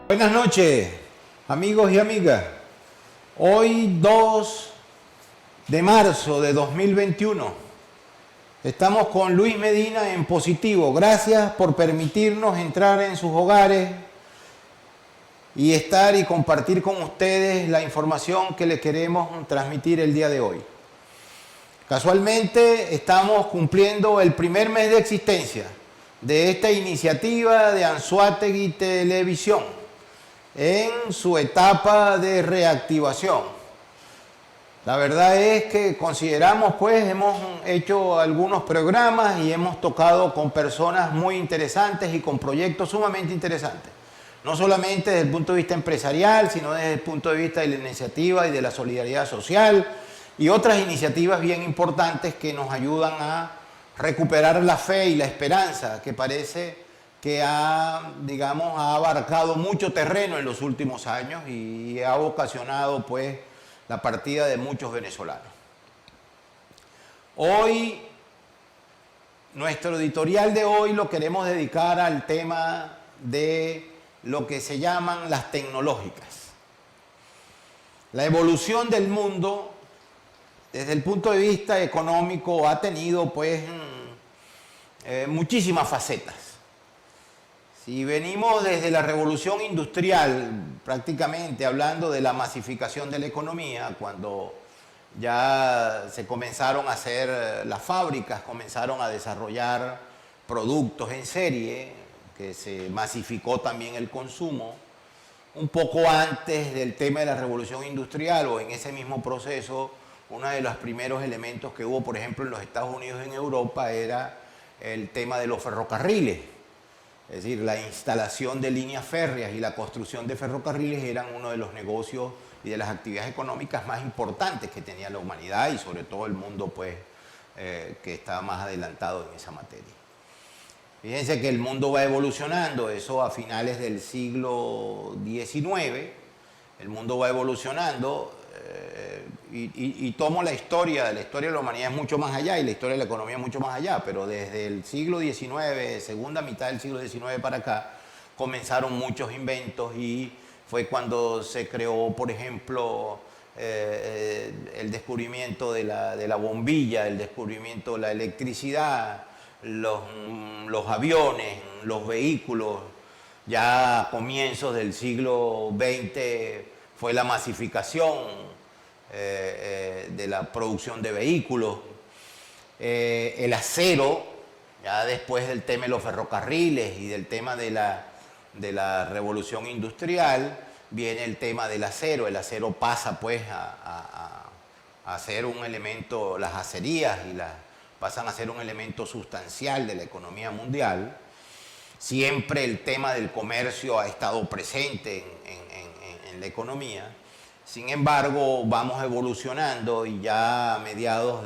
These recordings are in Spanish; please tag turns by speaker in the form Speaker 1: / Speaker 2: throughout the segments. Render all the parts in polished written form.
Speaker 1: Buenas noches, amigos y amigas. Hoy 2 de marzo de 2021. Estamos con Luis Medina en positivo. Gracias por permitirnos entrar en sus hogares y estar y compartir con ustedes la información que les queremos transmitir el día de hoy. Casualmente estamos cumpliendo el primer mes de existencia de esta iniciativa de Anzoátegui Televisión en su etapa de reactivación. La verdad es que consideramos, pues, hemos hecho algunos programas y hemos tocado con personas muy interesantes y con proyectos sumamente interesantes. No solamente desde el punto de vista empresarial, sino desde el punto de vista de la iniciativa y de la solidaridad social y otras iniciativas bien importantes que nos ayudan a recuperar la fe y la esperanza que parece que ha abarcado mucho terreno en los últimos años y ha ocasionado, pues, la partida de muchos venezolanos. Hoy, nuestro editorial de hoy lo queremos dedicar al tema de lo que se llaman las tecnológicas. La evolución del mundo, desde el punto de vista económico, ha tenido, pues, muchísimas facetas. Si venimos desde la revolución industrial, prácticamente hablando de la masificación de la economía, cuando ya se comenzaron a hacer las fábricas, comenzaron a desarrollar productos en serie, que se masificó también el consumo, un poco antes del tema de la revolución industrial o en ese mismo proceso, uno de los primeros elementos que hubo, por ejemplo, en los Estados Unidos y en Europa era el tema de los ferrocarriles. Es decir, la instalación de líneas férreas y la construcción de ferrocarriles eran uno de los negocios y de las actividades económicas más importantes que tenía la humanidad y sobre todo el mundo, pues, que estaba más adelantado en esa materia. Fíjense que el mundo va evolucionando, eso a finales del siglo XIX, el mundo va evolucionando y tomo la historia de la humanidad es mucho más allá y la historia de la economía es mucho más allá, pero desde el siglo XIX, segunda mitad del siglo XIX para acá, comenzaron muchos inventos y fue cuando se creó, por ejemplo, el descubrimiento de la bombilla, el descubrimiento de la electricidad, los aviones, los vehículos. Ya a comienzos del siglo XX fue la masificación de la producción de vehículos, el acero, ya después del tema de los ferrocarriles y del tema de la revolución industrial, viene el tema del acero. El acero pasa, pues, a ser un elemento, las acerías pasan a ser un elemento sustancial de la economía mundial. Siempre el tema del comercio ha estado presente en la economía. Sin embargo, vamos evolucionando y ya a mediados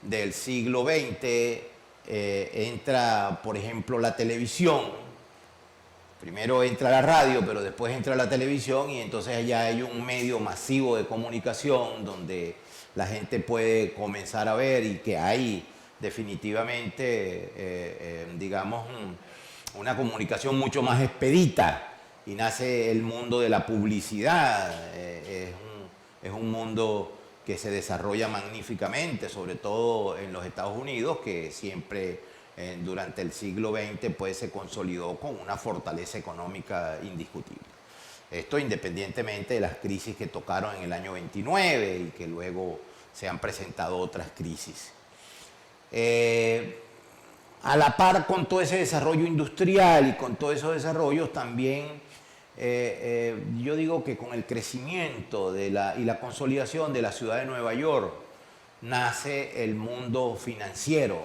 Speaker 1: del siglo XX entra, por ejemplo, la televisión. Primero entra la radio, pero después entra la televisión y entonces ya hay un medio masivo de comunicación donde la gente puede comenzar a ver y que hay definitivamente, una comunicación mucho más expedita. Y nace el mundo de la publicidad, es un mundo que se desarrolla magníficamente, sobre todo en los Estados Unidos, que siempre durante el siglo XX, pues, se consolidó con una fortaleza económica indiscutible. Esto independientemente de las crisis que tocaron en el año 29 y que luego se han presentado otras crisis. A la par con todo ese desarrollo industrial y con todos esos desarrollos también, yo digo que con el crecimiento y la consolidación de la ciudad de Nueva York nace el mundo financiero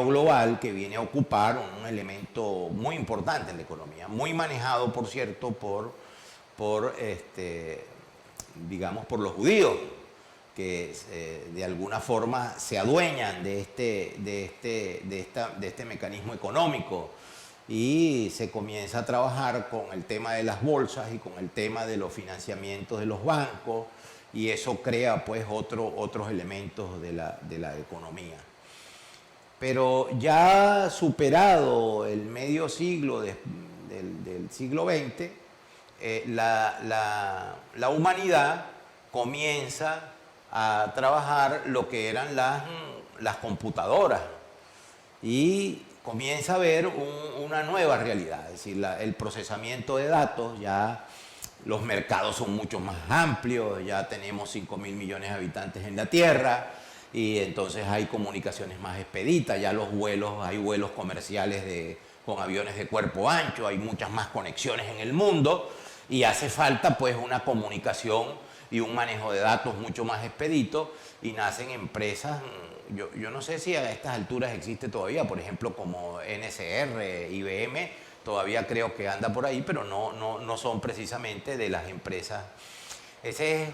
Speaker 1: global, que viene a ocupar un elemento muy importante en la economía, muy manejado, por cierto, por los judíos, que de alguna forma se adueñan de este mecanismo económico. Y se comienza a trabajar con el tema de las bolsas y con el tema de los financiamientos de los bancos, y eso crea, pues, otros elementos de la economía. Pero ya superado el medio siglo del siglo XX, la humanidad comienza a trabajar lo que eran las computadoras y comienza a ver una nueva realidad, es decir, el procesamiento de datos. Ya los mercados son mucho más amplios, ya tenemos 5.000 millones de habitantes en la Tierra y entonces hay comunicaciones más expeditas, ya hay vuelos comerciales con aviones de cuerpo ancho, hay muchas más conexiones en el mundo y hace falta pues una comunicación y un manejo de datos mucho más expedito y nacen empresas. Yo no sé si a estas alturas existe todavía, por ejemplo, como NCR, IBM, todavía creo que anda por ahí, pero no son precisamente de las empresas. Ese es,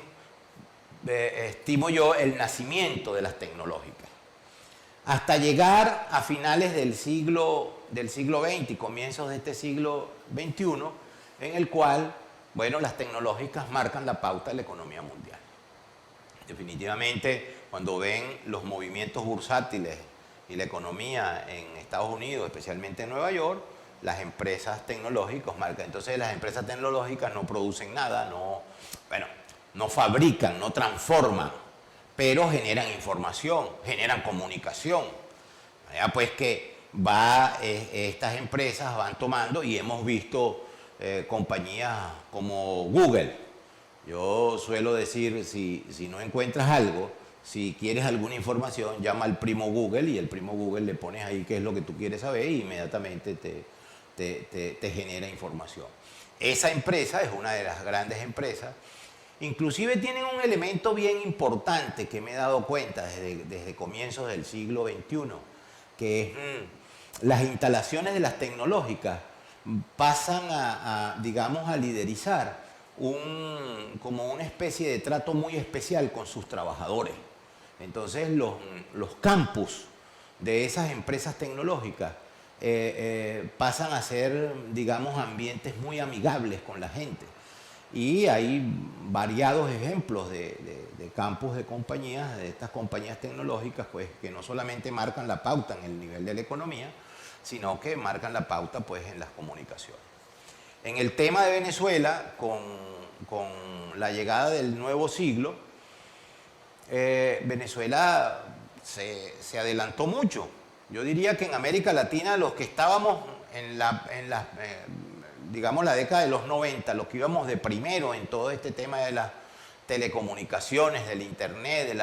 Speaker 1: estimo yo, el nacimiento de las tecnológicas. Hasta llegar a finales del siglo XX y comienzos de este siglo XXI, en el cual, bueno, las tecnológicas marcan la pauta de la economía mundial. Definitivamente, cuando ven los movimientos bursátiles y la economía en Estados Unidos, especialmente en Nueva York, las empresas tecnológicas marcan. Entonces las empresas tecnológicas no producen nada, no fabrican, no transforman, pero generan información, generan comunicación. Ya pues que estas empresas van tomando y hemos visto compañías como Google. Yo suelo decir, si no encuentras algo, si quieres alguna información, llama al primo Google y el primo Google le pones ahí qué es lo que tú quieres saber y inmediatamente te genera información. Esa empresa es una de las grandes empresas. Inclusive tienen un elemento bien importante que me he dado cuenta desde comienzos del siglo XXI, que es las instalaciones de las tecnológicas pasan digamos, a liderizar como una especie de trato muy especial con sus trabajadores. Entonces los campus de esas empresas tecnológicas pasan a ser, digamos, ambientes muy amigables con la gente. Y hay variados ejemplos de campus de compañías, de estas compañías tecnológicas, pues, que no solamente marcan la pauta en el nivel de la economía, sino que marcan la pauta pues, en las comunicaciones. En el tema de Venezuela, con la llegada del nuevo siglo, Venezuela se adelantó mucho. Yo diría que en América Latina los que estábamos digamos, la década de los 90, los que íbamos de primero en todo este tema de las telecomunicaciones, del internet,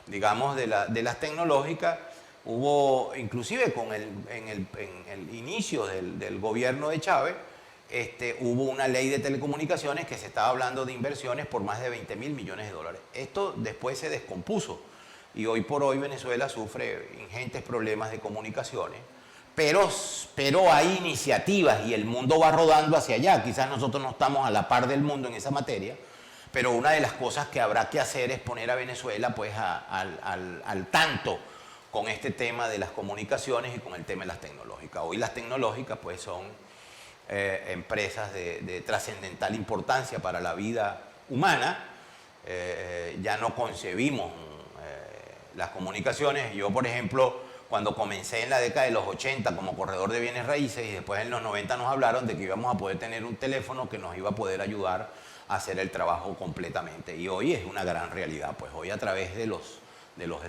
Speaker 1: digamos, de las tecnológicas, hubo, inclusive en el inicio del gobierno de Chávez, hubo una ley de telecomunicaciones que se estaba hablando de inversiones por más de 20.000 millones de dólares. Esto después se descompuso y hoy por hoy Venezuela sufre ingentes problemas de comunicaciones, pero hay iniciativas y el mundo va rodando hacia allá. Quizás nosotros no estamos a la par del mundo en esa materia, pero una de las cosas que habrá que hacer es poner a Venezuela pues, al tanto con este tema de las comunicaciones y con el tema de las tecnológicas. Hoy las tecnológicas pues, son empresas de trascendental importancia para la vida humana. Ya no concebimos las comunicaciones. Yo, por ejemplo, cuando comencé en la década de los 80 como corredor de bienes raíces y después en los 90 nos hablaron de que íbamos a poder tener un teléfono que nos iba a poder ayudar a hacer el trabajo completamente. Y hoy es una gran realidad, pues hoy a través de los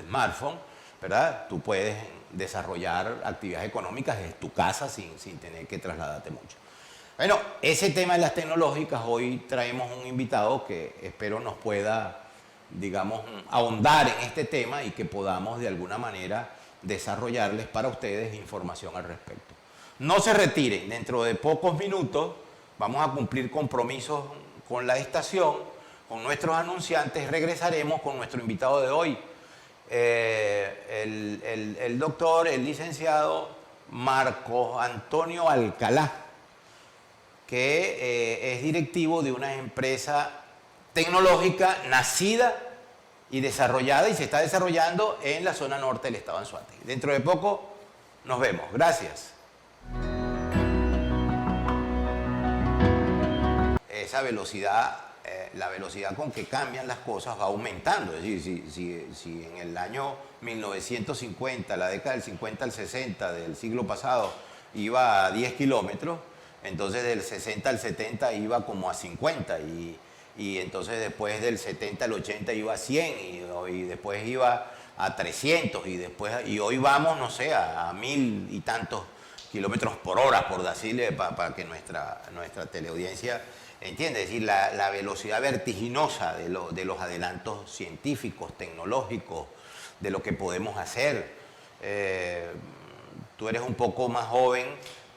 Speaker 1: smartphones, ¿verdad? Tú puedes desarrollar actividades económicas desde tu casa sin tener que trasladarte mucho. Bueno, ese tema de las tecnológicas, hoy traemos un invitado que espero nos pueda, digamos, ahondar en este tema y que podamos de alguna manera desarrollarles para ustedes información al respecto. No se retiren, dentro de pocos minutos vamos a cumplir compromisos con la estación, con nuestros anunciantes, regresaremos con nuestro invitado de hoy, el doctor, el licenciado Marco Antonio Alcalá, que es directivo de una empresa tecnológica nacida y desarrollada y se está desarrollando en la zona norte del estado de Anzoátegui. Dentro de poco nos vemos. Gracias. Esa velocidad, la velocidad con que cambian las cosas va aumentando. Es decir, si en el año 1950, la década del 50 al 60 del siglo pasado, iba a 10 kilómetros, Entonces del 60 al 70 iba como a 50 y entonces después del 70 al 80 iba a 100 y después iba a 300 y hoy vamos, no sé, a 1000 y tantos kilómetros por hora, por decirle, para que nuestra teleaudiencia entienda. Es decir, la velocidad vertiginosa de los adelantos científicos, tecnológicos, de lo que podemos hacer. Tú eres un poco más joven,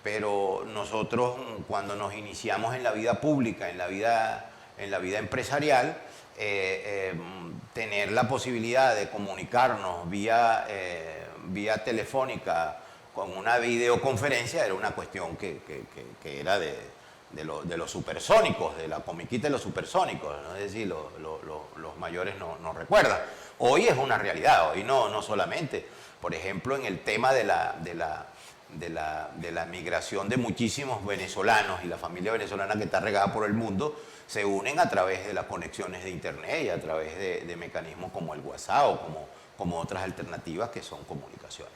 Speaker 1: pero nosotros cuando nos iniciamos en la vida pública, en la vida empresarial, tener la posibilidad de comunicarnos vía telefónica con una videoconferencia era una cuestión que era de los supersónicos, de la comiquita de los supersónicos, ¿no? Es decir, los mayores no recuerdan. Hoy es una realidad, hoy no solamente, por ejemplo, en el tema de la migración de muchísimos venezolanos y la familia venezolana que está regada por el mundo, se unen a través de las conexiones de internet y a través de mecanismos como el WhatsApp o como otras alternativas que son comunicaciones.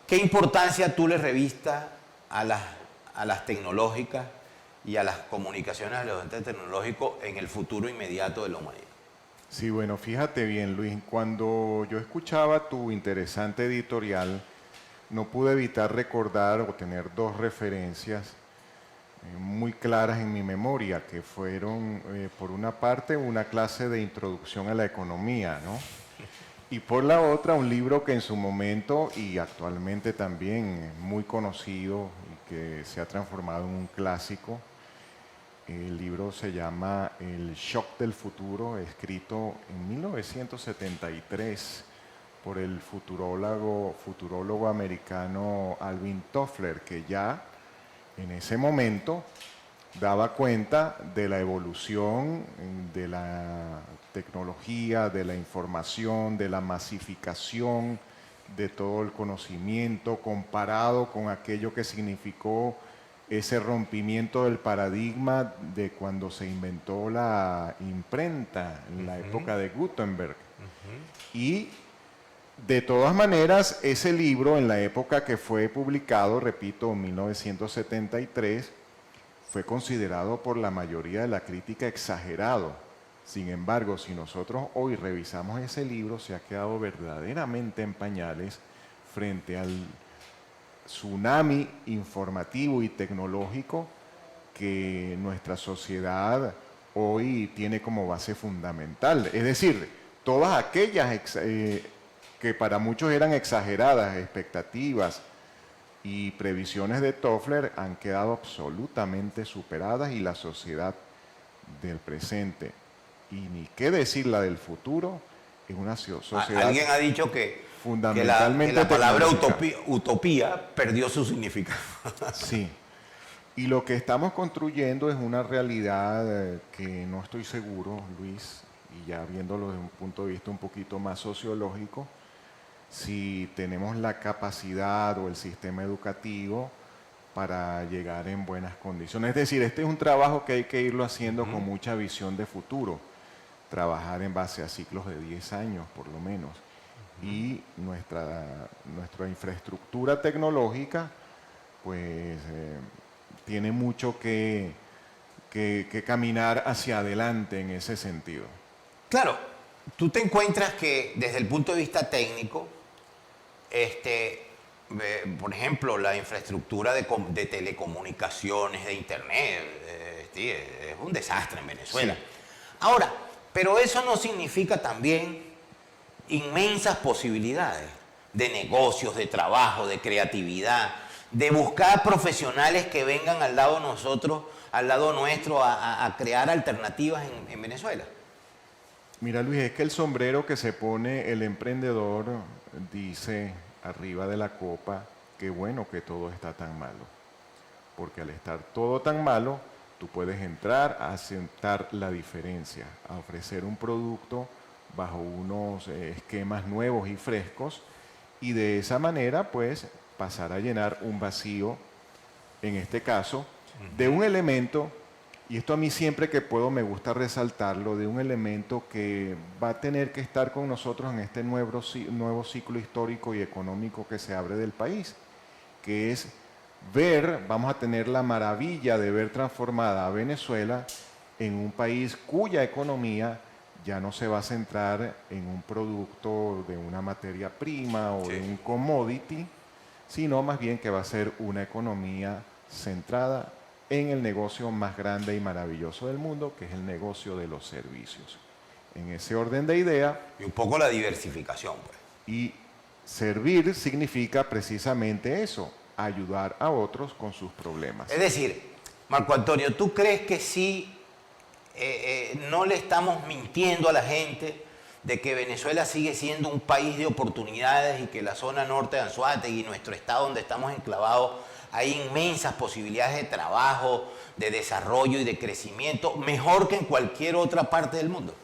Speaker 1: ¿Qué importancia tú le revistas a las tecnológicas y a las comunicaciones, a los entes tecnológicos en el futuro inmediato de la humanidad?
Speaker 2: Sí, bueno, fíjate bien, Luis, cuando yo escuchaba tu interesante editorial, no pude evitar recordar o tener dos referencias muy claras en mi memoria, que fueron, por una parte, una clase de introducción a la economía, ¿no? Y por la otra, un libro que en su momento y actualmente también es muy conocido y que se ha transformado en un clásico. El libro se llama El Shock del Futuro, escrito en 1973 por el futurólogo americano Alvin Toffler, que ya en ese momento daba cuenta de la evolución de la tecnología, de la información, de la masificación de todo el conocimiento comparado con aquello que significó ese rompimiento del paradigma de cuando se inventó la imprenta en la época de Gutenberg. Y de todas maneras, ese libro en la época que fue publicado, repito, en 1973, fue considerado por la mayoría de la crítica exagerado. Sin embargo, si nosotros hoy revisamos ese libro, se ha quedado verdaderamente en pañales frente al tsunami informativo y tecnológico que nuestra sociedad hoy tiene como base fundamental. Es decir, todas aquellas que para muchos eran exageradas expectativas y previsiones de Toffler han quedado absolutamente superadas y la sociedad del presente, y ni qué decir la del futuro, es una sociedad...
Speaker 1: Alguien ha dicho que
Speaker 2: fundamentalmente
Speaker 1: la palabra utopía perdió su significado.
Speaker 2: Sí, y lo que estamos construyendo es una realidad que no estoy seguro, Luis, y ya viéndolo desde un punto de vista un poquito más sociológico, si tenemos la capacidad o el sistema educativo para llegar en buenas condiciones. Es decir, este es un trabajo que hay que irlo haciendo con mucha visión de futuro, trabajar en base a ciclos de 10 años por lo menos. Y nuestra infraestructura tecnológica pues tiene mucho que caminar hacia adelante en ese sentido.
Speaker 1: Claro, tú te encuentras que desde el punto de vista técnico, por ejemplo, la infraestructura de telecomunicaciones, de internet, es un desastre en Venezuela. Sí. Ahora, pero eso no significa también inmensas posibilidades de negocios, de trabajo, de creatividad, de buscar profesionales que vengan al lado de nosotros, al lado nuestro, a crear alternativas en Venezuela.
Speaker 2: Mira, Luis, es que el sombrero que se pone el emprendedor dice arriba de la copa que bueno que todo está tan malo. Porque al estar todo tan malo, tú puedes entrar a asentar la diferencia, a ofrecer un producto bajo unos esquemas nuevos y frescos y de esa manera pues pasar a llenar un vacío, en este caso, de un elemento, y esto a mí siempre que puedo me gusta resaltarlo, de un elemento que va a tener que estar con nosotros en este nuevo ciclo histórico y económico que se abre del país, que es vamos a tener la maravilla de ver transformada a Venezuela en un país cuya economía ya no se va a centrar en un producto de una materia prima o de un commodity, sino más bien que va a ser una economía centrada en el negocio más grande y maravilloso del mundo, que es el negocio de los servicios. En ese orden de idea.
Speaker 1: Y un poco la diversificación, pues.
Speaker 2: Y servir significa precisamente eso, ayudar a otros con sus problemas.
Speaker 1: Es decir, Marco Antonio, ¿tú crees que sí no le estamos mintiendo a la gente de que Venezuela sigue siendo un país de oportunidades y que la zona norte de Anzoátegui, nuestro estado donde estamos enclavados, hay inmensas posibilidades de trabajo, de desarrollo y de crecimiento, mejor que en cualquier otra parte del mundo?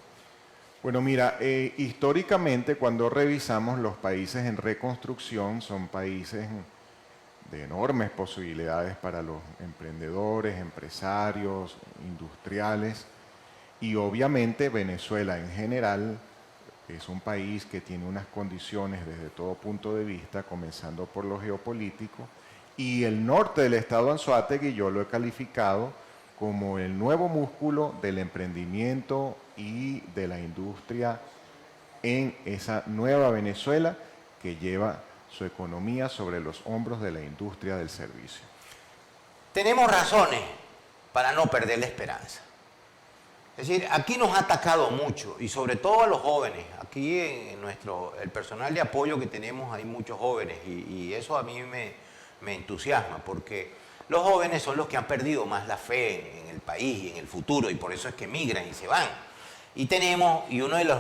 Speaker 2: Bueno, mira, históricamente cuando revisamos los países en reconstrucción son países de enormes posibilidades para los emprendedores, empresarios, industriales, y obviamente Venezuela en general es un país que tiene unas condiciones desde todo punto de vista, comenzando por lo geopolítico, y el norte del estado Anzoátegui yo lo he calificado como el nuevo músculo del emprendimiento y de la industria en esa nueva Venezuela que lleva su economía sobre los hombros de la industria del servicio.
Speaker 1: Tenemos razones para no perder la esperanza. Es decir, aquí nos ha atacado mucho y sobre todo a los jóvenes. Aquí en el personal de apoyo que tenemos hay muchos jóvenes y eso a mí me entusiasma porque los jóvenes son los que han perdido más la fe en el país y en el futuro y por eso es que migran y se van. Y una de las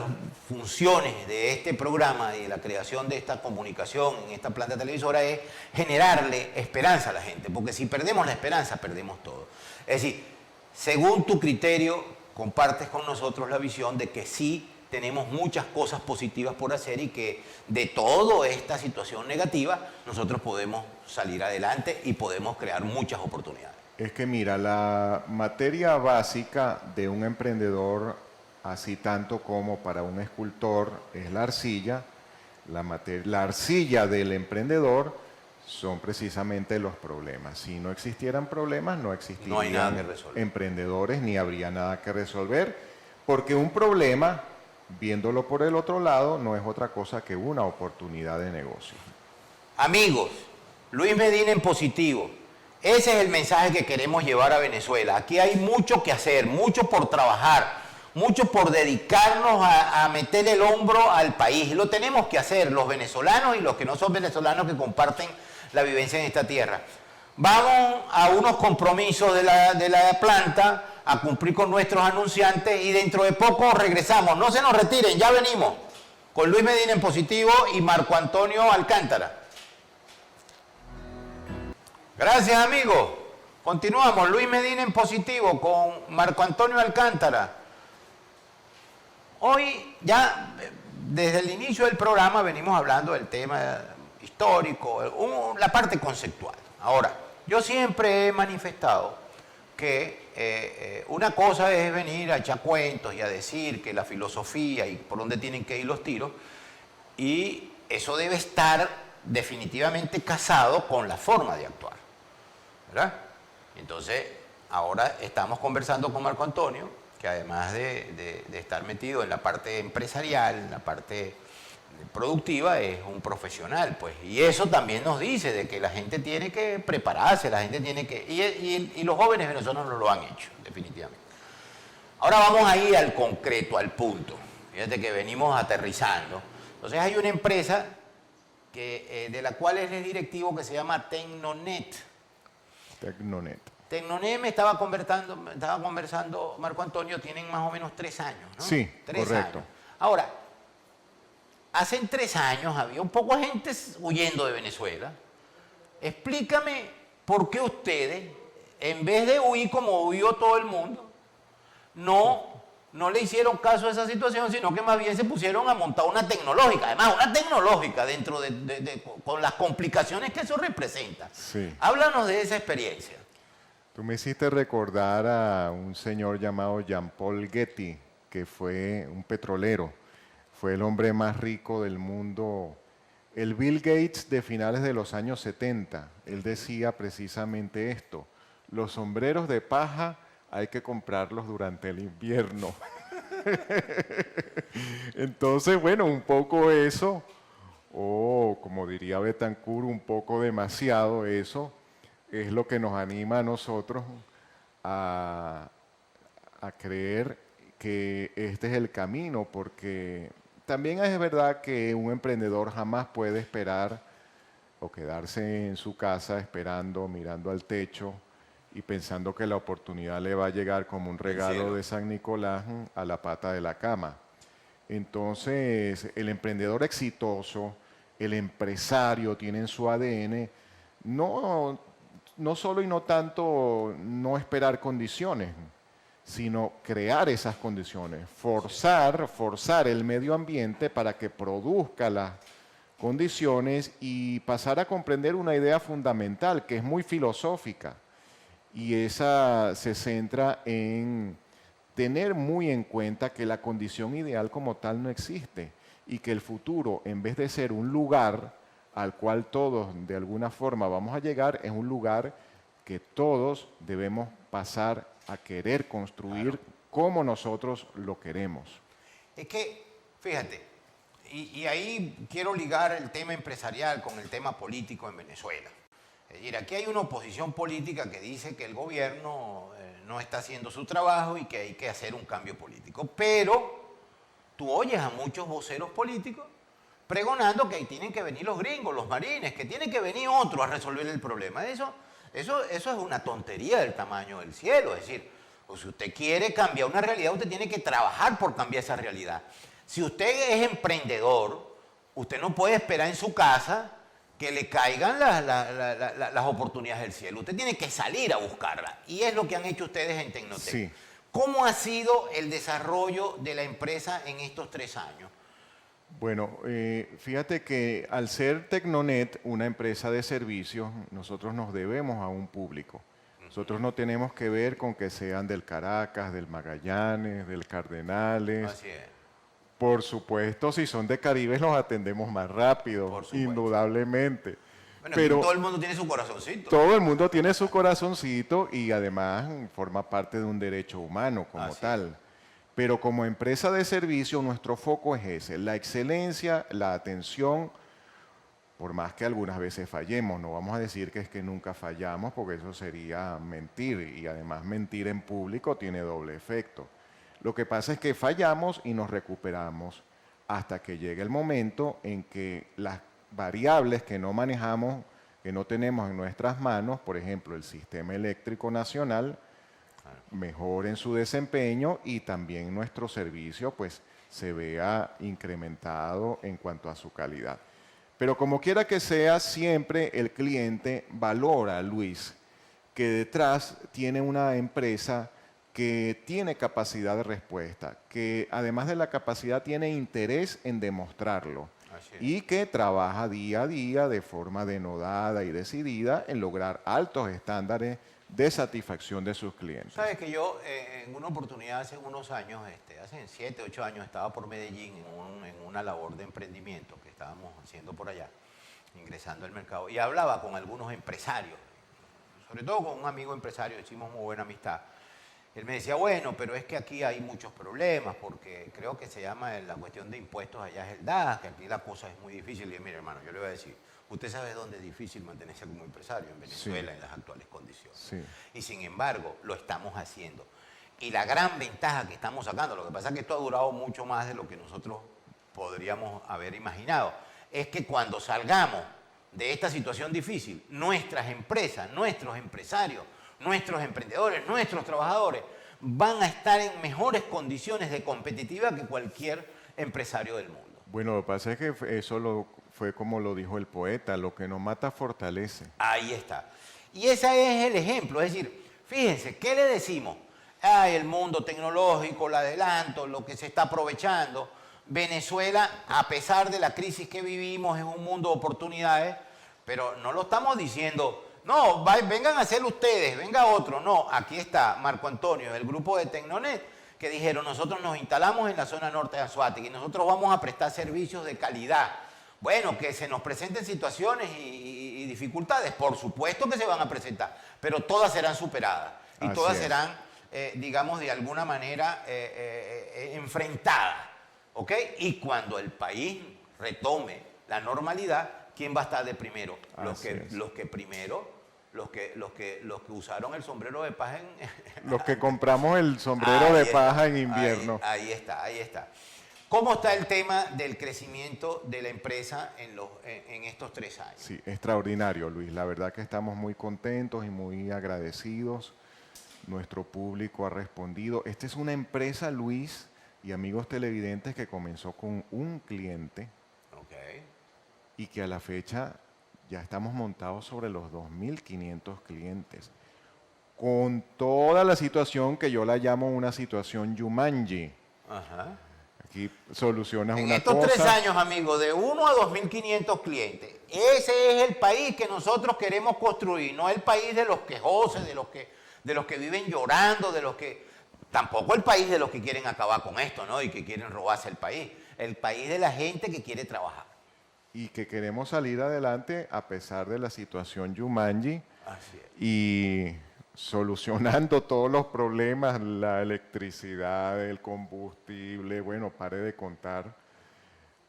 Speaker 1: funciones de este programa y de la creación de esta comunicación en esta planta televisora es generarle esperanza a la gente, porque si perdemos la esperanza, perdemos todo. Es decir, según tu criterio, compartes con nosotros la visión de que sí tenemos muchas cosas positivas por hacer y que de toda esta situación negativa nosotros podemos salir adelante y podemos crear muchas oportunidades.
Speaker 2: Es que mira, la materia básica de un emprendedor, así tanto como para un escultor, es la arcilla. La arcilla del emprendedor son precisamente los problemas. Si no existieran problemas, no existirían emprendedores ni habría nada que resolver, porque un problema, viéndolo por el otro lado, no es otra cosa que una oportunidad de negocio.
Speaker 1: Amigos, Luis Medina en positivo. Ese es el mensaje que queremos llevar a Venezuela. Aquí hay mucho que hacer, mucho por trabajar, mucho por dedicarnos a meter el hombro al país. Lo tenemos que hacer, los venezolanos y los que no son venezolanos que comparten la vivencia en esta tierra. Vamos a unos compromisos de la planta, a cumplir con nuestros anunciantes y dentro de poco regresamos. No se nos retiren, ya venimos con Luis Medina en positivo y Marco Antonio Alcántara. Gracias, amigos. Continuamos. Luis Medina en positivo con Marco Antonio Alcántara. Hoy ya desde el inicio del programa venimos hablando del tema histórico, la parte conceptual. Ahora, yo siempre he manifestado que una cosa es venir a echar cuentos y a decir que la filosofía y por dónde tienen que ir los tiros, y eso debe estar definitivamente casado con la forma de actuar, ¿verdad? Entonces, ahora estamos conversando con Marco Antonio, que además de estar metido en la parte empresarial, en la parte productiva, es un profesional, pues. Y eso también nos dice de que la gente tiene que prepararse, la gente tiene que... Y los jóvenes venezolanos lo han hecho, definitivamente. Ahora vamos a ir al concreto, al punto. Fíjate que venimos aterrizando. Entonces hay una empresa de la cual es el directivo que se llama Tecnonet. Tecnonet me estaba conversando Marco Antonio, tienen más o menos 3 años, ¿no?
Speaker 2: Sí,
Speaker 1: 3
Speaker 2: correcto.
Speaker 1: años. Ahora, hace 3 años había un poco de gente huyendo de Venezuela. Explícame por qué ustedes, en vez de huir como huyó todo el mundo, no le hicieron caso a esa situación, sino que más bien se pusieron a montar una tecnológica. Además, una tecnológica dentro con las complicaciones que eso representa.
Speaker 2: Sí.
Speaker 1: Háblanos de esa experiencia.
Speaker 2: Tú me hiciste recordar a un señor llamado Jean-Paul Getty, que fue un petrolero. Fue el hombre más rico del mundo El Bill Gates de finales de los años 70, él decía precisamente esto: los sombreros de paja hay que comprarlos durante el invierno. Entonces, bueno, un poco eso, o como diría Betancourt, un poco demasiado eso, es lo que nos anima a nosotros a, a creer que este es el camino, porque también es verdad que un emprendedor jamás puede esperar o quedarse en su casa esperando, mirando al techo y pensando que la oportunidad le va a llegar como un regalo de San Nicolás a la pata de la cama. Entonces, el emprendedor exitoso, el empresario tiene en su ADN no, no solo y no tanto no esperar condiciones, sino crear esas condiciones, forzar el medio ambiente para que produzca las condiciones y pasar a comprender una idea fundamental que es muy filosófica, y esa se centra en tener muy en cuenta que la condición ideal como tal no existe y que el futuro, en vez de ser un lugar al cual todos de alguna forma vamos a llegar, es un lugar que todos debemos pasar a querer construir como nosotros lo queremos.
Speaker 1: Es que, fíjate, y ahí quiero ligar el tema empresarial con el tema político en Venezuela. Es decir, aquí hay una oposición política que dice que el gobierno no está haciendo su trabajo y que hay que hacer un cambio político. Pero tú oyes a muchos voceros políticos pregonando que tienen que venir los gringos, los marines, que tienen que venir otros a resolver el problema. Eso es una tontería del tamaño del cielo. Es decir, pues si usted quiere cambiar una realidad, usted tiene que trabajar por cambiar esa realidad. Si usted es emprendedor, usted no puede esperar en su casa que le caigan las oportunidades del cielo. Usted tiene que salir a buscarlas. Y es lo que han hecho ustedes en Tecnotec.
Speaker 2: Sí.
Speaker 1: ¿Cómo ha sido el desarrollo de la empresa en estos 3 años?
Speaker 2: Bueno, fíjate que al ser Tecnonet una empresa de servicios, nosotros nos debemos a un público. Nosotros no tenemos que ver con que sean del Caracas, del Magallanes, del Cardenales.
Speaker 1: Así es.
Speaker 2: Por supuesto, si son de Caribe los atendemos más rápido, indudablemente.
Speaker 1: Bueno,
Speaker 2: pero
Speaker 1: todo el mundo tiene su corazoncito.
Speaker 2: todo el mundo tiene su corazoncito y además forma parte de un derecho humano como
Speaker 1: Así
Speaker 2: tal.
Speaker 1: es.
Speaker 2: Pero como empresa de servicio, nuestro foco es ese: la excelencia, la atención, por más que algunas veces fallemos. No vamos a decir que es que nunca fallamos, porque eso sería mentir, y además mentir en público tiene doble efecto. Lo que pasa es que fallamos y nos recuperamos hasta que llegue el momento en que las variables que no manejamos, que no tenemos en nuestras manos, por ejemplo, el sistema eléctrico nacional, mejoren su desempeño y también nuestro servicio pues se vea incrementado en cuanto a su calidad. Pero como quiera que sea, siempre el cliente valora, Luis, que detrás tiene una empresa que tiene capacidad de respuesta, que además de la capacidad tiene interés en demostrarlo y que trabaja día a día de forma denodada y decidida en lograr altos estándares de satisfacción de sus clientes.
Speaker 1: Sabes que yo en una oportunidad hace unos años, hace 7, 8 años, estaba por Medellín en una labor de emprendimiento que estábamos haciendo por allá, ingresando al mercado, y hablaba con algunos empresarios, sobre todo con un amigo empresario, hicimos muy buena amistad. Él me decía, bueno, pero es que aquí hay muchos problemas, porque creo que se llama la cuestión de impuestos allá es el DAS, que aquí la cosa es muy difícil. Y yo, mire, hermano, yo le voy a decir, usted sabe dónde es difícil mantenerse como empresario en Venezuela,
Speaker 2: Sí.
Speaker 1: en las actuales condiciones.
Speaker 2: Sí.
Speaker 1: Y sin embargo, lo estamos haciendo. Y la gran ventaja que estamos sacando, lo que pasa es que esto ha durado mucho más de lo que nosotros podríamos haber imaginado, es que cuando salgamos de esta situación difícil, nuestras empresas, nuestros empresarios, nuestros emprendedores, nuestros trabajadores van a estar en mejores condiciones de competitividad que cualquier empresario del mundo.
Speaker 2: Bueno, lo que pasa es que fue como lo dijo el poeta: lo que no mata fortalece.
Speaker 1: Ahí está. Y ese es el ejemplo. Es decir, fíjense, ¿qué le decimos? Ay, el mundo tecnológico, el adelanto, lo que se está aprovechando. Venezuela, a pesar de la crisis que vivimos, es un mundo de oportunidades, pero no lo estamos diciendo, no, vengan a hacer ustedes, venga otro. No, aquí está Marco Antonio, del grupo de Tecnonet, que dijeron, nosotros nos instalamos en la zona norte de Anzoátegui y nosotros vamos a prestar servicios de calidad. Bueno, que se nos presenten situaciones y dificultades, por supuesto que se van a presentar, pero todas serán superadas y
Speaker 2: Así
Speaker 1: todas
Speaker 2: es.
Speaker 1: serán, digamos, de alguna manera enfrentadas, ¿ok? Y cuando el país retome la normalidad, ¿quién va a estar de primero?
Speaker 2: Así es.
Speaker 1: Los que usaron el sombrero de paja en...
Speaker 2: Los que compramos el sombrero de paja en invierno.
Speaker 1: Ahí está, ahí está. ¿Cómo está el tema del crecimiento de la empresa en estos 3 años?
Speaker 2: Sí, extraordinario, Luis. La verdad que estamos muy contentos y muy agradecidos. Nuestro público ha respondido. Esta es una empresa, Luis, y amigos televidentes, que comenzó con un cliente
Speaker 1: Ok.
Speaker 2: y que a la fecha ya estamos montados sobre los 2.500 clientes. Con toda la situación que yo la llamo una situación Jumanji.
Speaker 1: Ajá.
Speaker 2: Aquí solucionas
Speaker 1: En
Speaker 2: una
Speaker 1: estos
Speaker 2: cosa.
Speaker 1: 3 años, amigos, de 1 a 2.500 clientes. Ese es el país que nosotros queremos construir, no el país de los quejosos, de los que viven llorando, tampoco el país de los que quieren acabar con esto, ¿no? Y que quieren robarse el país. El país de la gente que quiere trabajar.
Speaker 2: Y que queremos salir adelante a pesar de la situación Jumanji
Speaker 1: Así es.
Speaker 2: y solucionando todos los problemas, la electricidad, el combustible, bueno, pare de contar.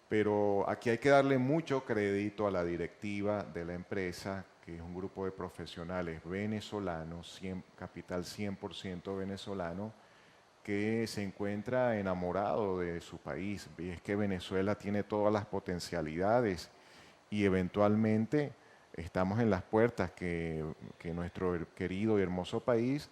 Speaker 2: Pero aquí hay que darle mucho crédito a la directiva de la empresa, que es un grupo de profesionales venezolanos, capital 100% venezolano, que se encuentra enamorado de su país. Y es que Venezuela tiene todas las potencialidades y eventualmente estamos en las puertas que nuestro querido y hermoso país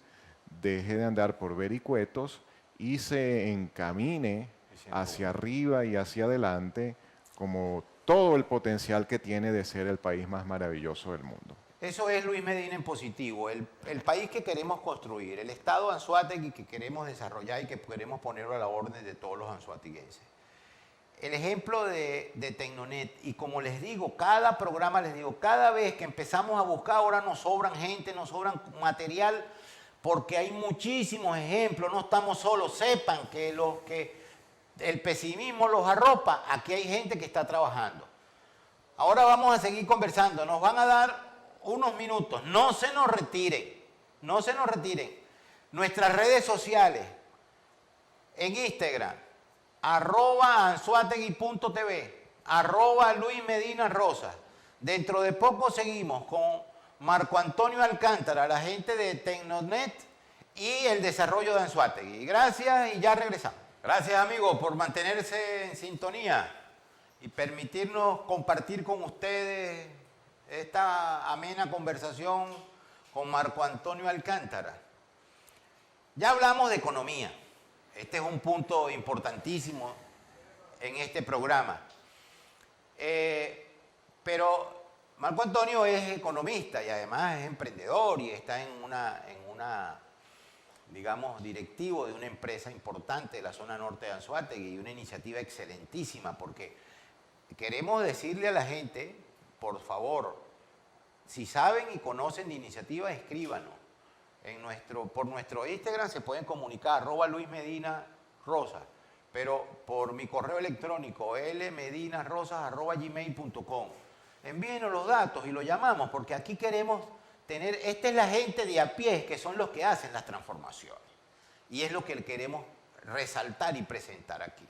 Speaker 2: deje de andar por vericuetos y se encamine hacia arriba y hacia adelante como todo el potencial que tiene de ser el país más maravilloso del mundo.
Speaker 1: Eso es Luis Medina en positivo, el país que queremos construir, el Estado Anzoátegui que queremos desarrollar y que queremos ponerlo a la orden de todos los anzoatiguenses. El ejemplo de Tecnonet, y como les digo, cada programa les digo, cada vez que empezamos a buscar, ahora nos sobran gente, nos sobran material, porque hay muchísimos ejemplos, no estamos solos, sepan que el pesimismo los arropa, aquí hay gente que está trabajando. Ahora vamos a seguir conversando, nos van a dar unos minutos, no se nos retiren, no se nos retiren. Nuestras redes sociales, en Instagram, @anzoategui.tv, @Luis Medina Rosas. Dentro de poco seguimos con Marco Antonio Alcántara, la gente de Tecnonet y el desarrollo de Anzoátegui. Gracias y ya regresamos. Gracias, amigos, por mantenerse en sintonía y permitirnos compartir con ustedes esta amena conversación con Marco Antonio Alcántara. Ya hablamos de economía. Este es un punto importantísimo en este programa. Pero Marco Antonio es economista y además es emprendedor y está en una, digamos, directivo de una empresa importante de la zona norte de Anzoátegui y una iniciativa excelentísima porque queremos decirle a la gente, por favor, si saben y conocen de iniciativas, escríbanos. Por nuestro Instagram se pueden comunicar, @Luis Medina Rosas, pero por mi correo electrónico, lmedinarosas@gmail.com. Envíenos los datos y lo llamamos, porque aquí queremos tener, esta es la gente de a pie, que son los que hacen las transformaciones. Y es lo que queremos resaltar y presentar aquí.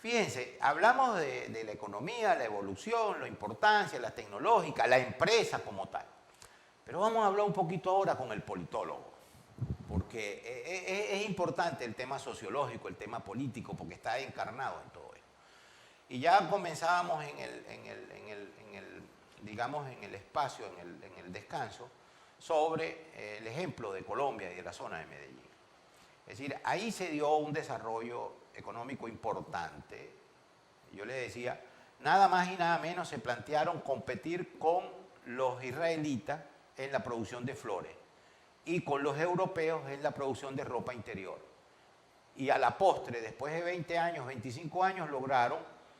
Speaker 1: Fíjense, hablamos de la economía, la evolución, la importancia, la tecnológica, la empresa como tal. Pero vamos a hablar un poquito ahora con el politólogo, porque es importante el tema sociológico, el tema político, porque está encarnado en todo esto. Y ya comenzábamos digamos, en el espacio, en el descanso, sobre el ejemplo de Colombia y de la zona de Medellín. Es decir, ahí se dio un desarrollo económico importante. Yo le decía, nada más y nada menos se plantearon competir con los israelitas en la producción de flores y con los europeos en la producción de ropa interior. Y a la postre, después de 20 años, 25 años, lograron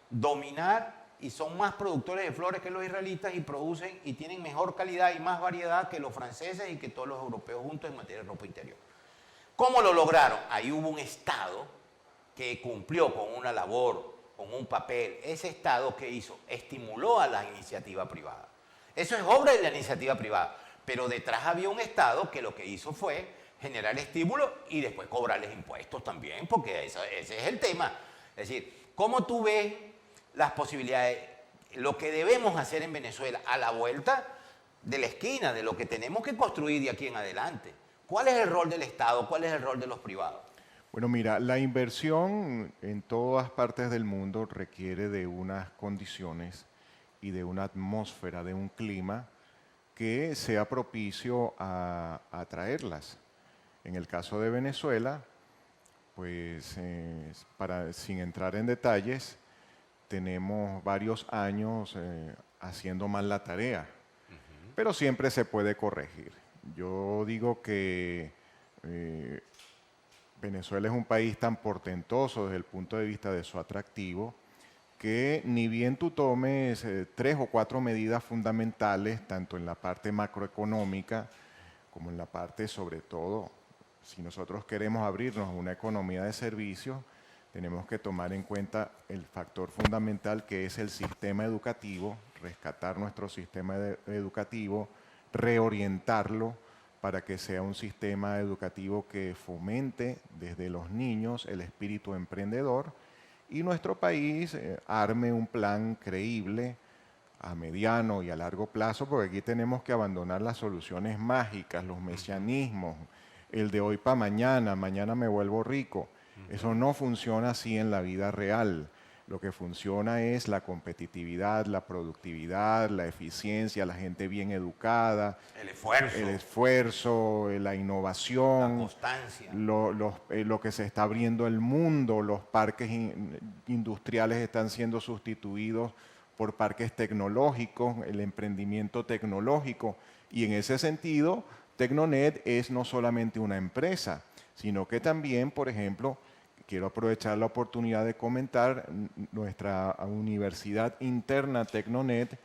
Speaker 1: dominar y son más productores de flores que los israelitas y producen y tienen mejor calidad y más variedad que los franceses y que todos los europeos juntos en materia de ropa interior. ¿Cómo lo lograron? Ahí hubo un Estado que cumplió con una labor, con un papel. Ese Estado, ¿qué hizo? Estimuló a la iniciativa privada. Eso es obra de la iniciativa privada. Pero detrás había un Estado que lo que hizo fue generar estímulo y después cobrarles impuestos también, porque ese es el tema. Es decir, ¿cómo tú ves las posibilidades? Lo que debemos hacer en Venezuela a la vuelta de la esquina, de lo que tenemos que construir de aquí en adelante. ¿Cuál es el rol del Estado? ¿Cuál es el rol de los privados?
Speaker 2: Bueno, mira, la inversión en todas partes del mundo requiere de unas condiciones y de una atmósfera, de un clima que sea propicio a atraerlas. En el caso de Venezuela, pues sin entrar en detalles, tenemos varios años haciendo mal la tarea, pero siempre se puede corregir. Yo digo que Venezuela es un país tan portentoso desde el punto de vista de su atractivo que ni bien tú tomes 3 o 4 medidas fundamentales, tanto en la parte macroeconómica como en la parte, sobre todo, si nosotros queremos abrirnos a una economía de servicios, tenemos que tomar en cuenta el factor fundamental que es el sistema educativo, rescatar nuestro sistema educativo, reorientarlo para que sea un sistema educativo que fomente desde los niños el espíritu emprendedor y nuestro país arme un plan creíble a mediano y a largo plazo, porque aquí tenemos que abandonar las soluciones mágicas, los mesianismos, el de hoy para mañana, mañana me vuelvo rico. Eso no funciona así en la vida real. Lo que funciona es la competitividad, la productividad, la eficiencia, la gente bien educada, el esfuerzo, la innovación,
Speaker 1: la constancia,
Speaker 2: lo que se está abriendo el mundo, los parques industriales están siendo sustituidos por parques tecnológicos, el emprendimiento tecnológico. Y en ese sentido, Tecnonet es no solamente una empresa, sino que también, por ejemplo, quiero aprovechar la oportunidad de comentar nuestra universidad interna Tecnonet,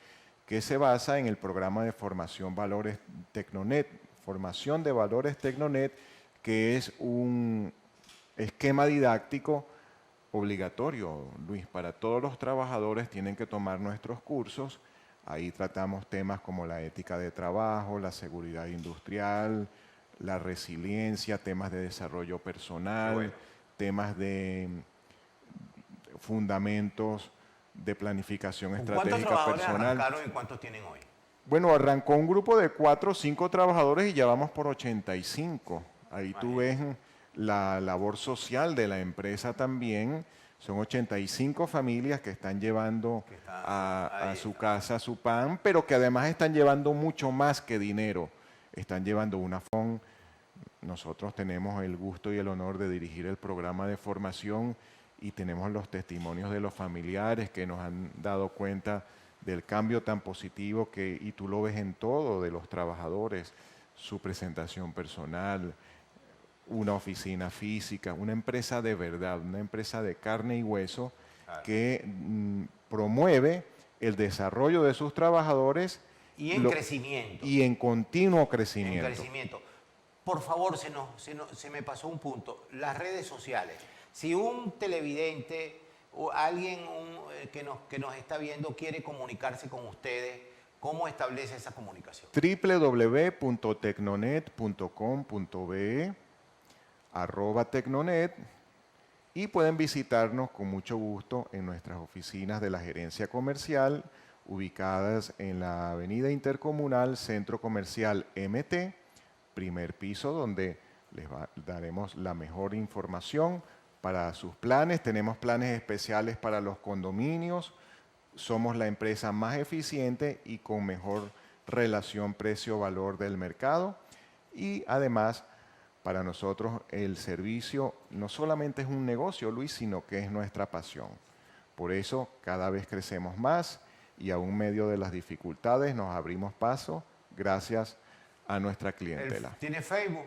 Speaker 2: que se basa en el programa de formación Valores Tecnonet, formación de valores Tecnonet, que es un esquema didáctico obligatorio, Luis, para todos los trabajadores tienen que tomar nuestros cursos. Ahí tratamos temas como la ética de trabajo, la seguridad industrial, la resiliencia, temas de desarrollo personal, temas de fundamentos de planificación estratégica
Speaker 1: ¿cuántos
Speaker 2: personal.
Speaker 1: trabajadores arrancaron y cuántos tienen hoy?
Speaker 2: Bueno, arrancó un grupo de 4 o 5 trabajadores y ya vamos por 85. Ahí tú ves la labor social de la empresa también. Son 85 familias que están llevando a su casa su pan, pero que además están llevando mucho más que dinero. Están llevando una FON. Nosotros tenemos el gusto y el honor de dirigir el programa de formación y tenemos los testimonios de los familiares que nos han dado cuenta del cambio tan positivo que, y tú lo ves en todo, de los trabajadores, su presentación personal, una oficina física, una empresa de verdad, una empresa de carne y hueso que promueve el desarrollo de sus trabajadores
Speaker 1: y en crecimiento.
Speaker 2: Y en continuo crecimiento.
Speaker 1: Por favor, se me pasó un punto. Las redes sociales. Si un televidente o alguien que nos está viendo quiere comunicarse con ustedes, ¿cómo establece esa comunicación?
Speaker 2: www.tecnonet.com.be @tecnonet y pueden visitarnos con mucho gusto en nuestras oficinas de la gerencia comercial ubicadas en la avenida Intercomunal Centro Comercial MT, primer piso, donde les daremos la mejor información para sus planes. Tenemos planes especiales para los condominios. Somos la empresa más eficiente y con mejor relación precio-valor del mercado. Y además, para nosotros el servicio no solamente es un negocio, Luis, sino que es nuestra pasión. Por eso cada vez crecemos más y aún medio de las dificultades nos abrimos paso gracias a nuestra clientela.
Speaker 1: ¿Tiene Facebook?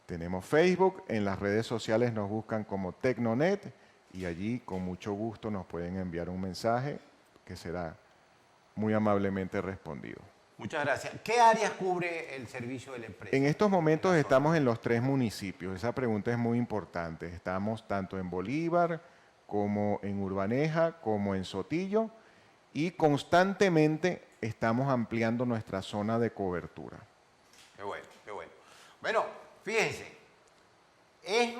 Speaker 2: Tenemos Facebook, en las redes sociales nos buscan como Tecnonet y allí con mucho gusto nos pueden enviar un mensaje que será muy amablemente respondido.
Speaker 1: Muchas gracias. ¿Qué áreas cubre el servicio de la empresa?
Speaker 2: En estos momentos estamos en los 3 municipios. Esa pregunta es muy importante. Estamos tanto en Bolívar como en Urbaneja, como en Sotillo, y constantemente estamos ampliando nuestra zona de cobertura.
Speaker 1: Qué bueno, qué bueno. Bueno, fíjense, es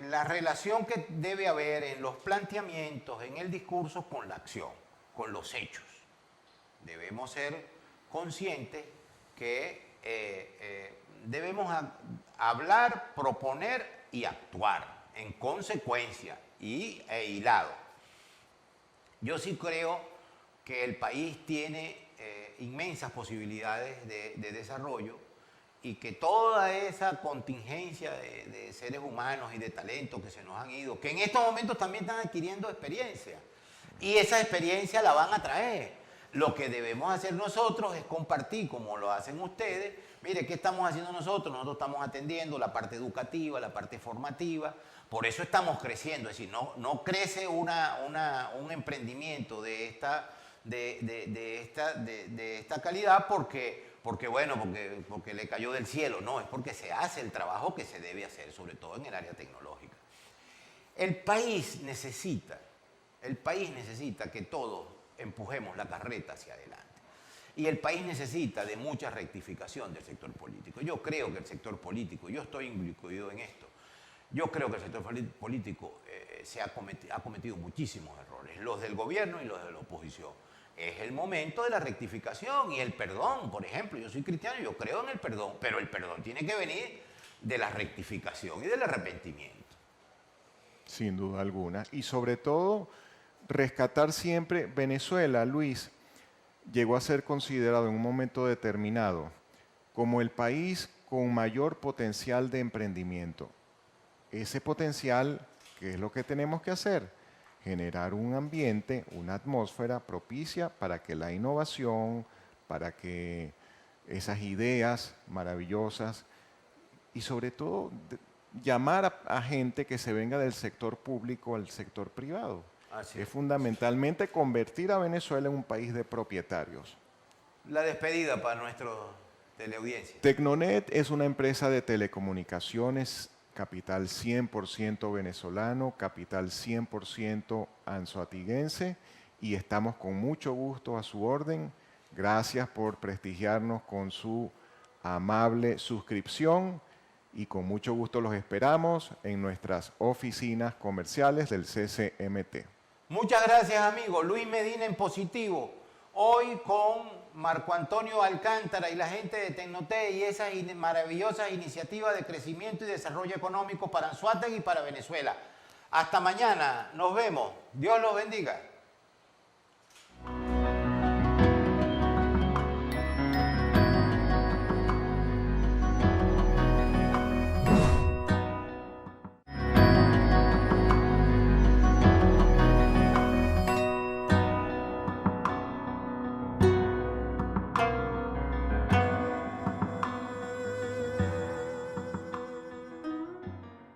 Speaker 1: la relación que debe haber en los planteamientos, en el discurso, con la acción, con los hechos. Debemos ser conscientes que debemos hablar, proponer y actuar en consecuencia e hilado. Yo sí creo que el país tiene inmensas posibilidades de desarrollo y que toda esa contingencia de seres humanos y de talentos que se nos han ido, que en estos momentos también están adquiriendo experiencia, y esa experiencia la van a traer. Lo que debemos hacer nosotros es compartir, como lo hacen ustedes. Mire, ¿qué estamos haciendo nosotros? Nosotros estamos atendiendo la parte educativa, la parte formativa. Por eso estamos creciendo. Es decir, no crece un emprendimiento de esta calidad porque le cayó del cielo. No, es porque se hace el trabajo que se debe hacer, sobre todo en el área tecnológica. El país necesita que todos empujemos la carreta hacia adelante. Y el país necesita de mucha rectificación del sector político. Yo creo que el sector político, yo estoy incluido en esto, yo creo que el sector político ha cometido muchísimos errores, los del gobierno y los de la oposición. Es el momento de la rectificación y el perdón, por ejemplo. Yo soy cristiano, yo creo en el perdón, pero el perdón tiene que venir de la rectificación y del arrepentimiento.
Speaker 2: Sin duda alguna. Y sobre todo, rescatar siempre Venezuela, Luis, llegó a ser considerado en un momento determinado como el país con mayor potencial de emprendimiento. Ese potencial, ¿qué es lo que tenemos que hacer? Generar un ambiente, una atmósfera propicia para que la innovación, para que esas ideas maravillosas y sobre todo llamar a gente que se venga del sector público al sector privado.
Speaker 1: Así
Speaker 2: Es fundamentalmente convertir a Venezuela en un país de propietarios.
Speaker 1: La despedida para nuestro teleaudiencia.
Speaker 2: Tecnonet es una empresa de telecomunicaciones, capital 100% venezolano, capital 100% anzoatiguense, y estamos con mucho gusto a su orden. Gracias por prestigiarnos con su amable suscripción y con mucho gusto los esperamos en nuestras oficinas comerciales del CCMT.
Speaker 1: Muchas gracias, amigo. Luis Medina en positivo. Hoy con Marco Antonio Alcántara y la gente de Tecnoté y esas maravillosas iniciativas de crecimiento y desarrollo económico para Anzoátegui y para Venezuela. Hasta mañana. Nos vemos. Dios los bendiga.